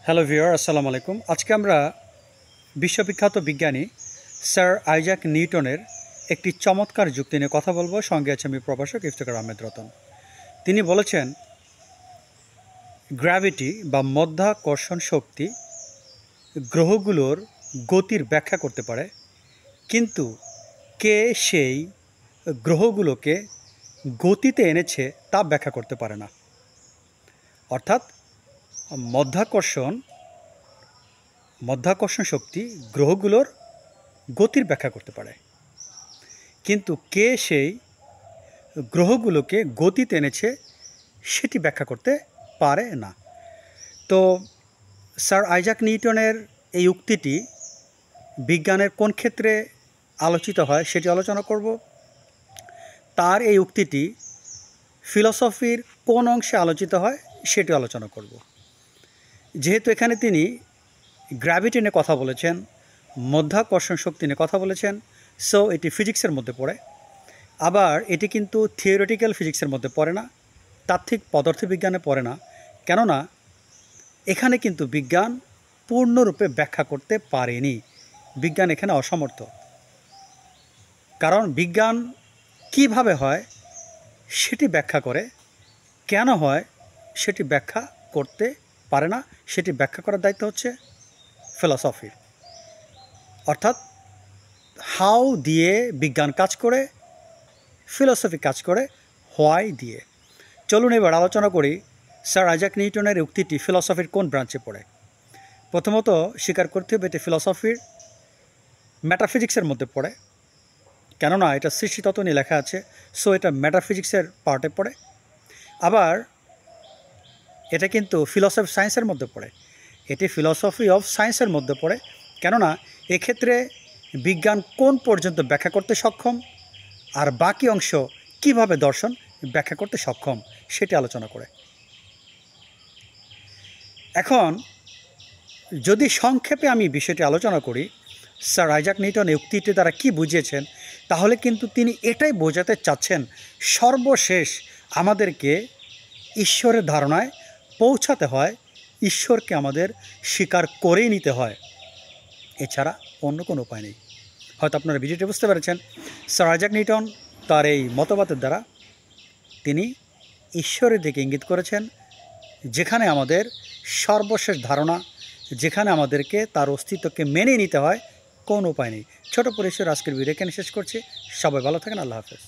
Hello viewer, আসসালামু আলাইকুম। আজকে আমরা বিশ্ববিখ্যাত বিজ্ঞানী স্যার আইজাক নিউটনের একটি চমৎকার যুক্তি নিয়ে কথা বলবো। সঙ্গে আছে আমি প্রভাষক ইফতেখার আহমেদ রতন। তিনি বলেছেন, গ্র্যাভিটি বা মধ্যাকর্ষণ শক্তি গ্রহগুলোর গতির ব্যাখ্যা করতে পারে, কিন্তু কে সেই গ্রহগুলোকে গতিতে এনেছে তা ব্যাখ্যা করতে পারে না। অর্থাৎ মধ্যাকর্ষণ শক্তি গ্রহগুলোর গতির ব্যাখ্যা করতে পারে, কিন্তু কে সেই গ্রহগুলোকে গতিতে এনেছে সেটি ব্যাখ্যা করতে পারে না। তো স্যার আইজাক নিউটনের এই উক্তিটি বিজ্ঞানের কোন ক্ষেত্রে আলোচিত হয় সেটি আলোচনা করব। তার এই উক্তিটি ফিলসফির কোন অংশে আলোচিত হয় সেটি আলোচনা করব। যেহেতু এখানে তিনি গ্র্যাভিটি নিয়ে কথা বলেছেন, মধ্যাকর্ষণ শক্তি নিয়ে কথা বলেছেন, সো এটি ফিজিক্সের মধ্যে পড়ে। আবার এটি কিন্তু থিওরিটিক্যাল ফিজিক্সের মধ্যে পড়ে না, তাত্ত্বিক পদার্থবিজ্ঞানে পড়ে না। কেননা এখানে কিন্তু বিজ্ঞান পূর্ণরূপে ব্যাখ্যা করতে পারেনি। বিজ্ঞান এখানে অসমর্থ। কারণ বিজ্ঞান কিভাবে হয় সেটি ব্যাখ্যা করে, কেন হয় সেটি ব্যাখ্যা করতে পারে না। সেটি ব্যাখ্যা করার দায়িত্ব হচ্ছে ফিলসফির। অর্থাৎ হাউ দিয়ে বিজ্ঞান কাজ করে, ফিলসফি কাজ করে হোয়াই দিয়ে। চলুন এবার আলোচনা করি স্যার আইজাক নিউটনের উক্তিটি ফিলসফির কোন ব্রাঞ্চে পড়ে। প্রথমত স্বীকার করতে হবে এটি ফিলসফির মেটাফিজিক্সের মধ্যে পড়ে, কেননা এটা সৃষ্টিতত্ত্ব নিয়ে লেখা আছে, সো এটা মেটাফিজিক্সের পার্টে পড়ে। আবার এটা কিন্তু ফিলসফি সায়েন্সের মধ্যে পড়ে, এটি ফিলসফি অফ সায়েন্সের মধ্যে পড়ে। কেননা এক্ষেত্রে বিজ্ঞান কোন পর্যন্ত ব্যাখ্যা করতে সক্ষম আর বাকি অংশ কিভাবে দর্শন ব্যাখ্যা করতে সক্ষম সেটি আলোচনা করে। এখন যদি সংক্ষেপে আমি বিষয়টি আলোচনা করি, স্যার আইজাক নিউটন এই উক্তিটি দ্বারা কী বুঝিয়েছেন, তাহলে কিন্তু তিনি এটাই বোঝাতে চাচ্ছেন, সর্বশেষ আমাদেরকে ঈশ্বরের ধারণায় পৌঁছাতে হয়, ঈশ্বরকে আমাদের স্বীকার করেই নিতে হয়, এছাড়া অন্য কোনো উপায় নেই। হয়তো আপনারা ভিডিওটি বুঝতে পেরেছেন। স্যার আইজাক নিউটন তার এই মতবাদের দ্বারা তিনি ঈশ্বরের দিকে ইঙ্গিত করেছেন, যেখানে আমাদের সর্বশেষ ধারণা, যেখানে আমাদেরকে তার অস্তিত্বকে মেনে নিতে হয়, কোনো উপায় নেই। ছোট পরিসর আজকের ভিডিও এখানে শেষ করছি। সবাই ভালো থাকেন। আল্লাহ হাফেজ।